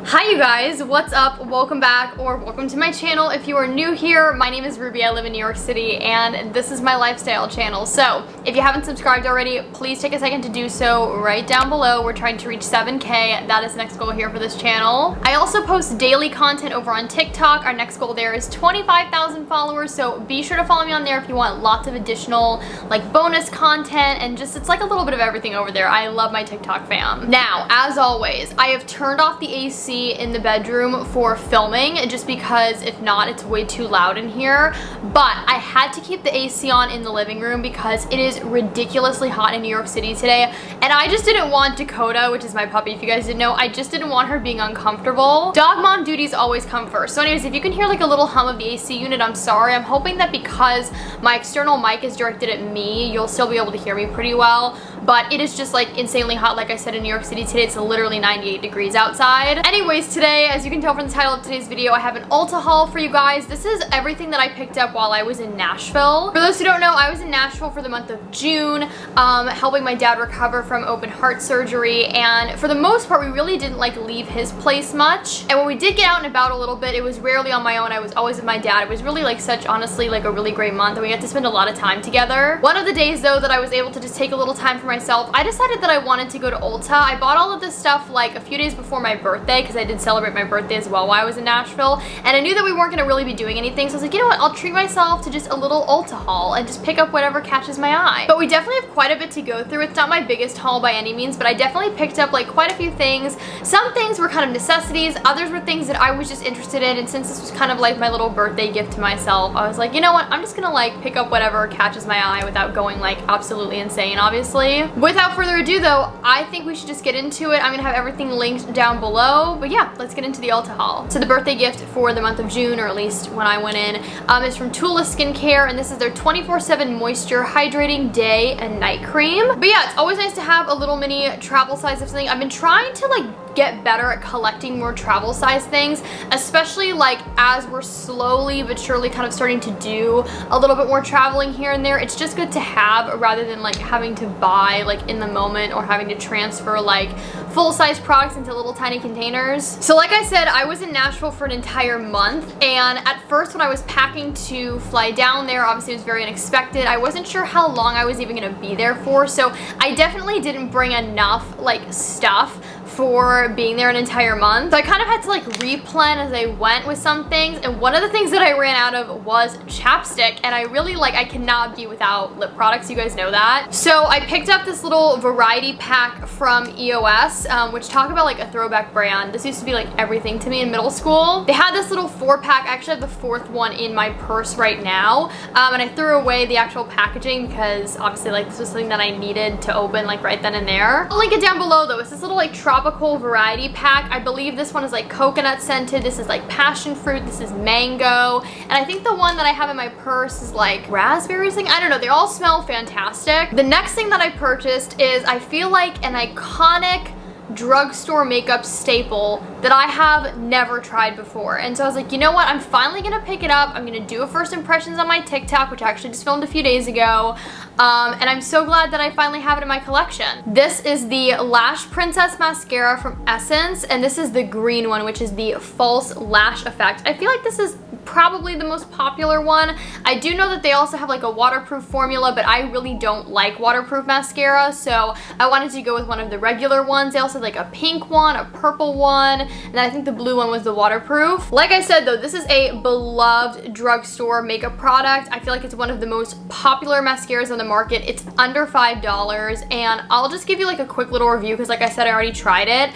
Hi you guys, what's up? Welcome back or welcome to my channel. If you are new here, my name is Ruby, I live in New York City and this is my lifestyle channel. So if you haven't subscribed already, please take a second to do so right down below. We're trying to reach 7K. That is the next goal here for this channel. I also post daily content over on TikTok. Our next goal there is 25,000 followers, so be sure to follow me on there if you want lots of additional like bonus content and just it's like a little bit of everything over there. I love my TikTok fam. Now, as always, I have turned off the AC in the bedroom for filming just because if not it's way too loud in here, but I had to keep the AC on in the living room because it is ridiculously hot in New York City today and I just didn't want Dakota, which is my puppy if you guys didn't know, I just didn't want her being uncomfortable. Dog mom duties always come first. So anyways, if you can hear like a little hum of the AC unit, I'm sorry. I'm hoping that because my external mic is directed at me, you'll still be able to hear me pretty well, but it is just like insanely hot like I said in New York City today. It's literally 98 degrees outside. Anyways, today, as you can tell from the title of today's video, I have an Ulta haul for you guys. This is everything that I picked up while I was in Nashville. For those who don't know, I was in Nashville for the month of June, helping my dad recover from open heart surgery, and for the most part, we really didn't like leave his place much. And when we did get out and about a little bit, it was rarely on my own. I was always with my dad. It was really like such, honestly, like a really great month, and we got to spend a lot of time together. One of the days, though, that I was able to just take a little time for myself, I decided that I wanted to go to Ulta. I bought all of this stuff like a few days before my birthday because I did celebrate my birthday as well while I was in Nashville, and I knew that we weren't going to really be doing anything, so I was like, you know what, I'll treat myself to just a little Ulta haul and just pick up whatever catches my eye. But we definitely have quite a bit to go through. It's not my biggest haul by any means, but I definitely picked up like quite a few things. Some things were kind of necessities, others were things that I was just interested in, and since this was kind of like my little birthday gift to myself, I was like, you know what, I'm just gonna like pick up whatever catches my eye without going like absolutely insane, obviously. Without further ado though, I think we should just get into it. I'm gonna have everything linked down below, but yeah, let's get into the Ulta haul. So the birthday gift for the month of June, or at least when I went in, is from Tula Skincare, and this is their 24/7 moisture hydrating day and night cream. But yeah, it's always nice to have a little mini travel size of something. I've been trying to like get better at collecting more travel size things, especially like as we're slowly but surely kind of starting to do a little bit more traveling here and there. It's just good to have rather than like having to buy like in the moment or having to transfer like full-size products into little tiny containers. So like I said, I was in Nashville for an entire month, and at first when I was packing to fly down there, obviously it was very unexpected. I wasn't sure how long I was even gonna be there for, so I definitely didn't bring enough like stuff for being there an entire month. So I kind of had to like replan as I went with some things, and one of the things that I ran out of was chapstick, and I really like, I cannot be without lip products, you guys know that. So I picked up this little variety pack from EOS, which talk about like a throwback brand. This used to be like everything to me in middle school. They had this little 4-pack, I actually have the 4th one in my purse right now, and I threw away the actual packaging because obviously like this was something that I needed to open like right then and there. I'll link it down below though. It's this little like tropical variety pack. I believe this one is like coconut scented, this is like passion fruit, this is mango, and I think the one that I have in my purse is like raspberry thing. I don't know, they all smell fantastic. The next thing that I purchased is, I feel like, an iconic drugstore makeup staple that I have never tried before, and so I was like, you know what, I'm finally gonna pick it up. I'm gonna do a first impressions on my TikTok, which I actually just filmed a few days ago, and I'm so glad that I finally have it in my collection. This is the Lash Princess Mascara from Essence, and this is the green one, which is the False Lash Effect. I feel like this is probably the most popular one. I do know that they also have like a waterproof formula, but I really don't like waterproof mascara, so I wanted to go with one of the regular ones. They also had like a pink one, a purple one, and then I think the blue one was the waterproof. Like I said though, this is a beloved drugstore makeup product. I feel like it's one of the most popular mascaras on the market. It's under $5, and I'll just give you like a quick little review because like I said, I already tried it.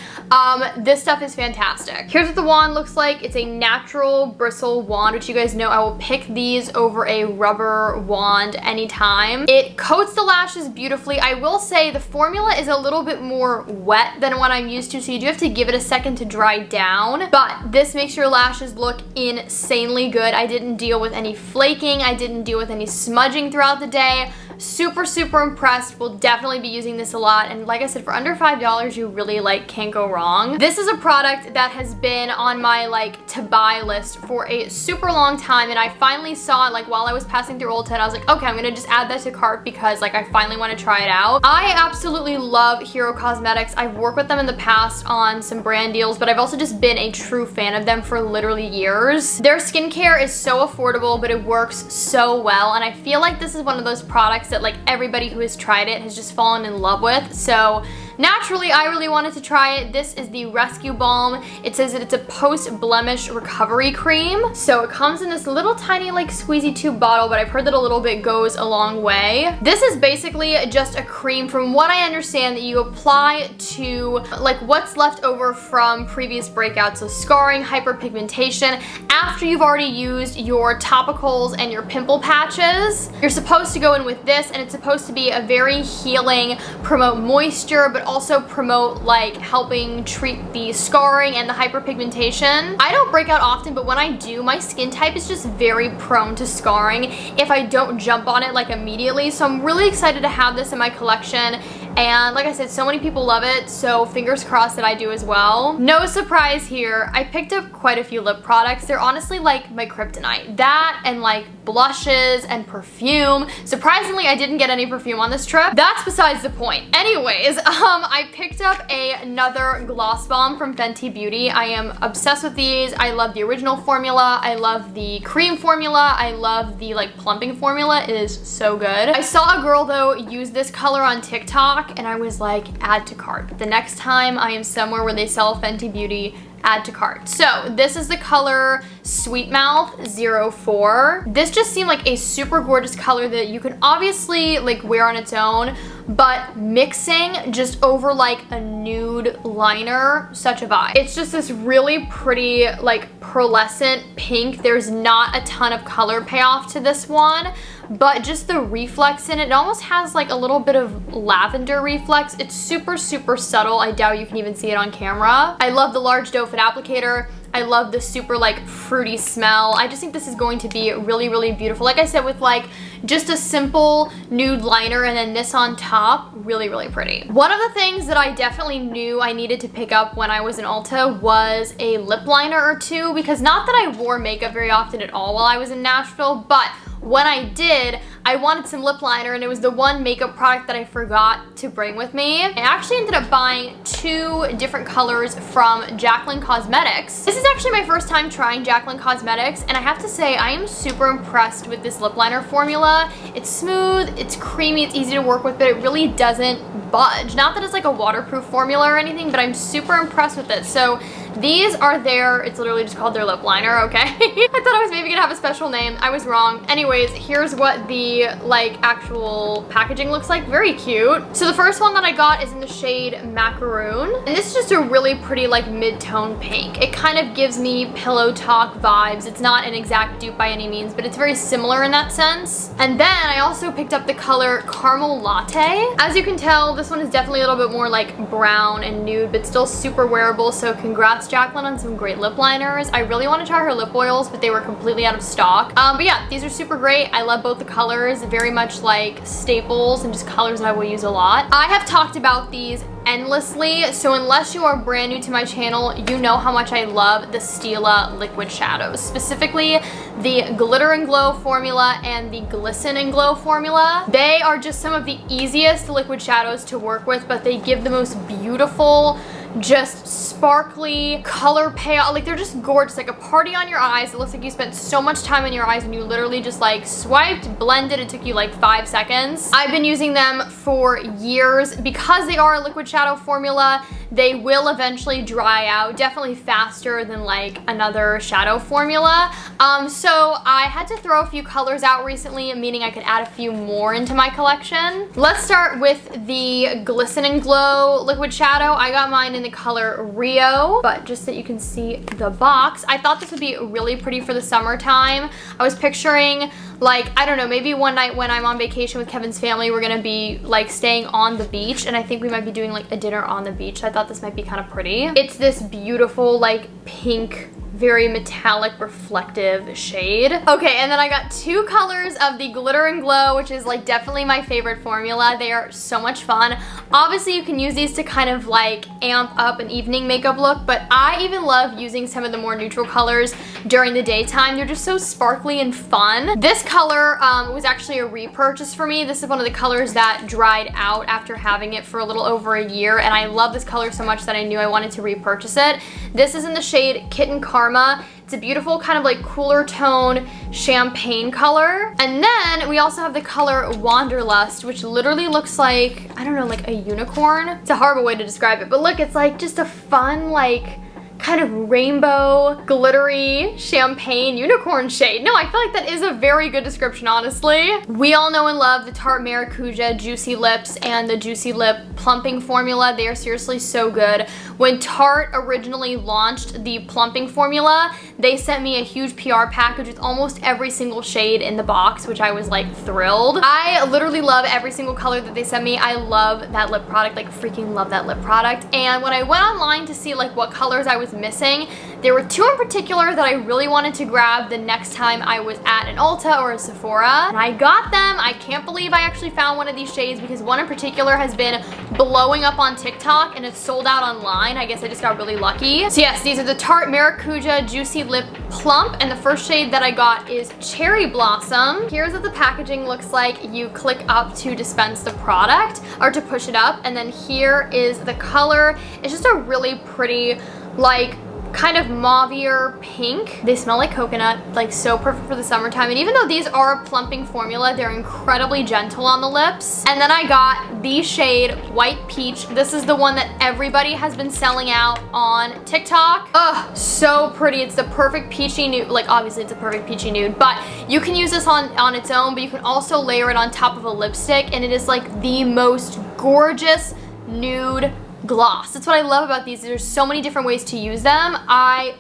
This stuff is fantastic. Here's what the wand looks like. It's a natural bristle wand, which you guys know I will pick these over a rubber wand anytime. It coats the lashes beautifully. I will say the formula is a little bit more wet than what I'm used to, so you do have to give it a second to dry down, but this makes your lashes look insanely good. I didn't deal with any flaking, I didn't deal with any smudging throughout the day. super, super impressed. We'll definitely be using this a lot. And like I said, for under $5, you really like can't go wrong. This is a product that has been on my like to buy list for a super long time, and I finally saw it like while I was passing through ULTA, and I was like, okay, I'm gonna just add that to cart because like I finally want to try it out. I absolutely love Hero Cosmetics. I've worked with them in the past on some brand deals, but I've also just been a true fan of them for literally years. Their skincare is so affordable, but it works so well, and I feel like this is one of those products that like everybody who has tried it has just fallen in love with. So naturally, I really wanted to try it. This is the Rescue Balm. It says that it's a post-blemish recovery cream. So it comes in this little tiny like squeezy tube bottle, but I've heard that a little bit goes a long way. This is basically just a cream, from what I understand, that you apply to like what's left over from previous breakouts, so scarring, hyperpigmentation, after you've already used your topicals and your pimple patches. You're supposed to go in with this, and it's supposed to be a very healing, promote moisture, but also promote like helping treat the scarring and the hyperpigmentation. I don't break out often, but when I do, my skin type is just very prone to scarring if I don't jump on it like immediately. So I'm really excited to have this in my collection. And like I said, so many people love it, so fingers crossed that I do as well. No surprise here, I picked up quite a few lip products. They're honestly like my kryptonite. That and like blushes and perfume. Surprisingly, I didn't get any perfume on this trip. That's besides the point. Anyways, I picked up another gloss bomb from Fenty Beauty. I am obsessed with these. I love the original formula. I love the cream formula. I love the like plumping formula. It is so good. I saw a girl though use this color on TikTok, and I was like, add to cart. The next time I am somewhere where they sell Fenty Beauty, add to cart. So this is the color Sweet Mouth 04. This just seemed like a super gorgeous color that you can obviously like wear on its own, but mixing just over like a nude liner, such a vibe. It's just this really pretty like pearlescent pink. There's not a ton of color payoff to this one, but just the reflex in it, it almost has like a little bit of lavender reflex. It's super, super subtle. I doubt you can even see it on camera. I love the large doe foot applicator. I love the super like fruity smell. I just think this is going to be really, really beautiful. Like I said, with like just a simple nude liner and then this on top, really, really pretty. One of the things that I definitely knew I needed to pick up when I was in ULTA was a lip liner or two, because not that I wore makeup very often at all while I was in Nashville, but when I did, I wanted some lip liner, and it was the one makeup product that I forgot to bring with me. I actually ended up buying 2 different colors from Jaclyn Cosmetics. This is actually my first time trying Jaclyn Cosmetics, and I have to say I am super impressed with this lip liner formula. It's smooth, it's creamy, it's easy to work with, but it really doesn't budge. Not that it's like a waterproof formula or anything, but I'm super impressed with it. So these are their, it's literally just called their lip liner, okay? I thought I was maybe gonna have a special name. I was wrong. Anyways, here's what the like actual packaging looks like. Very cute. So the first one that I got is in the shade Macaroon, and this is just a really pretty like mid-tone pink. It kind of gives me Pillow Talk vibes. It's not an exact dupe by any means, but it's very similar in that sense. And then I also picked up the color Caramel Latte. As you can tell, this one is definitely a little bit more like brown and nude, but still super wearable, so congrats Jaclyn on some great lip liners. I really want to try her lip oils, but they were completely out of stock. But yeah, these are super great. I love both the colors, very much like staples and just colors that I will use a lot. I have talked about these endlessly, so unless you are brand new to my channel, you know how much I love the Stila liquid shadows, specifically the Glitter and Glow formula and the Glisten and Glow formula. They are just some of the easiest liquid shadows to work with, but they give the most beautiful, just sparkly color payoff. Like, they're just gorgeous, like a party on your eyes. It looks like you spent so much time on your eyes and you literally just like swiped, blended. It took you like 5 seconds. I've been using them for years. Because they are a liquid shadow formula, they will eventually dry out, definitely faster than like another shadow formula. So I had to throw a few colors out recently, meaning I could add a few more into my collection. Let's start with the Glisten and Glow liquid shadow. I got mine in the color Rio, but just so you can see the box, I thought this would be really pretty for the summertime. I was picturing, like, I don't know, maybe one night when I'm on vacation with Kevin's family, we're gonna be like staying on the beach, and I think we might be doing like a dinner on the beach. I thought this might be kind of pretty. It's this beautiful like pink very metallic reflective shade. Okay, and then I got 2 colors of the Glitter and Glow, which is like definitely my favorite formula. They are so much fun. Obviously you can use these to kind of like amp up an evening makeup look, but I even love using some of the more neutral colors during the daytime. They're just so sparkly and fun. This color was actually a repurchase for me. This is one of the colors that dried out after having it for a little over a year, and I love this color so much that I knew I wanted to repurchase it. This is in the shade Kitten Karma. It's a beautiful kind of like cooler tone champagne color. And then we also have the color Wanderlust, which literally looks like, I don't know, like a unicorn. It's a horrible way to describe it, but look, it's like just a fun, like, kind of rainbow, glittery, champagne unicorn shade. No, I feel like that is a very good description, honestly. We all know and love the Tarte Maracuja Juicy Lips and the Juicy Lip Plumping formula. They are seriously so good. When Tarte originally launched the plumping formula, they sent me a huge PR package with almost every single shade in the box, which I was like thrilled. I literally love every single color that they sent me. I love that lip product, like freaking love that lip product. And when I went online to see like what colors I was missing, there were 2 in particular that I really wanted to grab the next time I was at an Ulta or a Sephora, and I got them. I can't believe I actually found one of these shades because one in particular has been blowing up on TikTok and it's sold out online. I guess I just got really lucky. So yes, these are the Tarte Maracuja Juicy Lip Plump, and the first shade that I got is Cherry Blossom. Here's what the packaging looks like. You click up to dispense the product or to push it up, and then here is the color. It's just a really pretty, like, kind of mauvier pink. They smell like coconut, like so perfect for the summertime. And even though these are a plumping formula, they're incredibly gentle on the lips. And then I got the shade White Peach. This is the one that everybody has been selling out on TikTok. Ugh, so pretty. It's the perfect peachy nude. Like obviously it's a perfect peachy nude, but you can use this on its own, but you can also layer it on top of a lipstick, and it is like the most gorgeous nude gloss. That's what I love about these. There's so many different ways to use them. I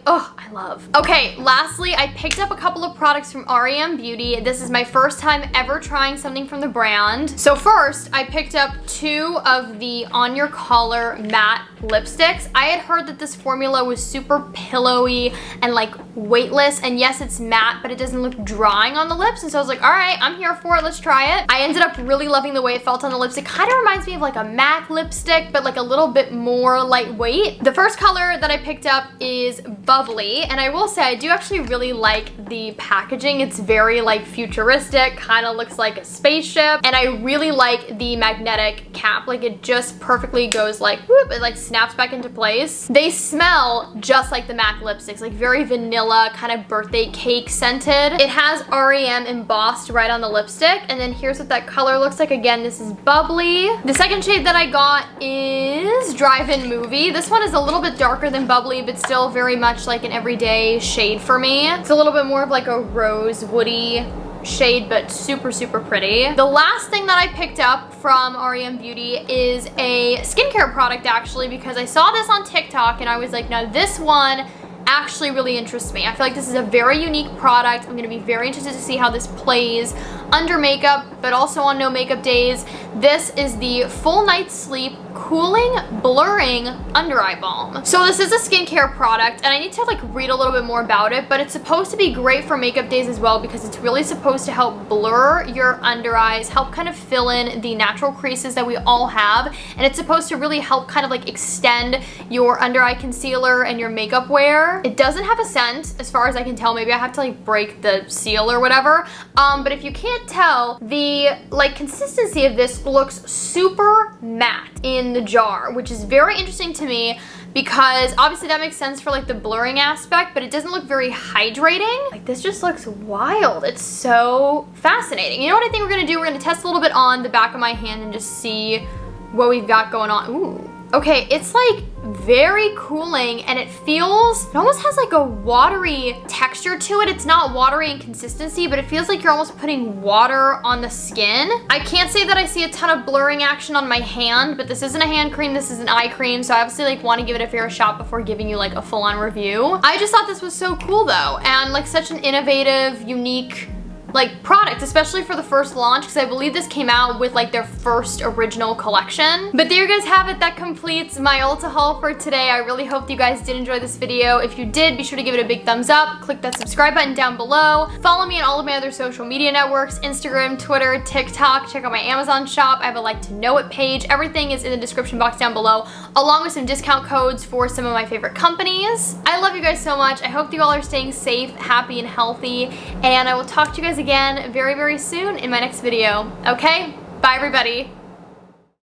love. Okay, lastly, I picked up a couple of products from Rem Beauty. This is my first time ever trying something from the brand. So first, I picked up 2 of the On Your Collar matte lipsticks. I had heard that this formula was super pillowy and like weightless, and yes, it's matte, but it doesn't look drying on the lips, and so I was like, all right, I'm here for it, let's try it. I ended up really loving the way it felt on the lips. It kind of reminds me of like a MAC lipstick, but like a little bit more lightweight. The first color that I picked up is Bubbly, and I will say I do actually really like the packaging. It's very like futuristic, kind of looks like a spaceship, and I really like the magnetic cap. Like it just perfectly goes like whoop, it like snaps back into place. They smell just like the MAC lipsticks, like very vanilla, kind of birthday cake scented. It has REM embossed right on the lipstick, and then here's what that color looks like. Again, this is Bubbly. The second shade that I got is Drive-In Movie. This one is a little bit darker than Bubbly, but still very much like an everyday shade for me. It's a little bit more of like a rose woody shade, but super, super pretty. The last thing that I picked up from Rem Beauty is a skincare product actually, because I saw this on TikTok and I was like, now this one actually really interests me. I feel like this is a very unique product. I'm gonna be very interested to see how this plays under makeup, but also on no makeup days. This is the Full Night Sleep Cooling Blurring Under Eye Balm. So this is a skincare product, and I need to like read a little bit more about it, but it's supposed to be great for makeup days as well, because it's really supposed to help blur your under eyes, help kind of fill in the natural creases that we all have, and it's supposed to really help kind of like extend your under eye concealer and your makeup wear. It doesn't have a scent as far as I can tell. Maybe I have to like break the seal or whatever, but if you can't tell, the like consistency of this looks super matte in the jar, which is very interesting to me because obviously that makes sense for like the blurring aspect, but it doesn't look very hydrating. Like this just looks wild. It's so fascinating. You know what I think we're gonna do? We're gonna test a little bit on the back of my hand and just see what we've got going on. Ooh. Okay, it's like very cooling, and it almost has like a watery texture to it. It's not watery in consistency, but it feels like you're almost putting water on the skin. I can't say that I see a ton of blurring action on my hand, but this isn't a hand cream, this is an eye cream, so I obviously like want to give it a fair shot before giving you like a full-on review. I just thought this was so cool though, and like such an innovative, unique like product, especially for the first launch, because I believe this came out with like their first original collection. But there you guys have it. That completes my Ulta haul for today. I really hope that you guys did enjoy this video. If you did, be sure to give it a big thumbs up. Click that subscribe button down below. Follow me on all of my other social media networks, Instagram, Twitter, TikTok. Check out my Amazon shop. I have a like to know it page. Everything is in the description box down below, along with some discount codes for some of my favorite companies. I love you guys so much. I hope that you all are staying safe, happy, and healthy, and I will talk to you guys again very, very soon in my next video. Okay? Bye, everybody.